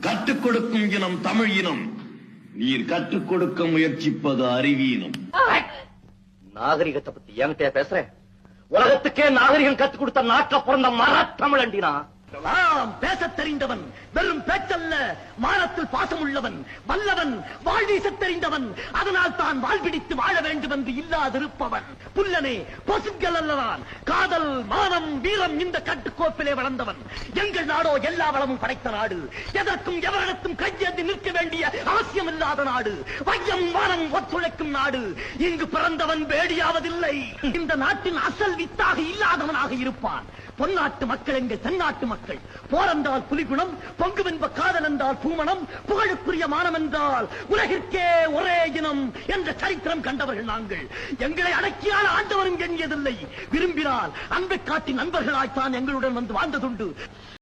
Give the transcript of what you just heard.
கற்றுக் கொடுக்கும் இனம் தமிழ் இனம். நீர் கற்றுக் கொடுக்க முயற்சிப்பது அறிவீனம். நாகரிகத்தை பத்தி என்கிட்ட பேசுறேன். உலகத்துக்கே நாகரிகம் கற்றுக் கொடுத்த நாட்டை பிறந்த மரத்தமிழண்டினா. பேசத் தெரிந்தவன், வெறும் பேச்சல்ல, மானத்தில் பாசம் உள்ளவன், வல்லவன், வாழ்வீசத் தெரிந்தவன், அதனால் தான் வாழ்பிடித்து வாழ வேண்டும் என்று இல்லாதிருப்பவன். புல்லனே பசுக்கள் அல்லதான். காதல், மானம், வீரம் இந்த கட்டுக்கோப்பிலே வளர்ந்தவன். எங்கள் நாடோ எல்லா வளமும் படைத்த நாடு. எதற்கும் எவரிடத்தும் கையேந்தி நிற்க வேண்டிய அவசியம் இல்லாத நாடு. வையம் வானம் ஒத்துழைக்கும் நாடு. இங்கு பிறந்தவன் வேடியாவதில்லை. இந்த நாட்டின் அசல் வித்தாக இல்லாதவனாக இருப்பான். பொன்னாட்டு மக்கள் எங்கள் தென்னாட்டு மக்கள். போரென்றால் புலிகுணம், பொங்குவென்ப காதல் என்றால் பூமணம், புகழுக்குரிய மானம் என்றால் உலகிற்கே ஒரே இனம் என்ற சரித்திரம் கண்டவர்கள் நாங்கள். எங்களை அடக்கியால் ஆண்டவரும் எண்ணியதில்லை. விரும்பினால் அன்பை காட்டி நண்பர்களாய்த்தான் எங்களுடன் வந்து வாழ்ந்ததுண்டு.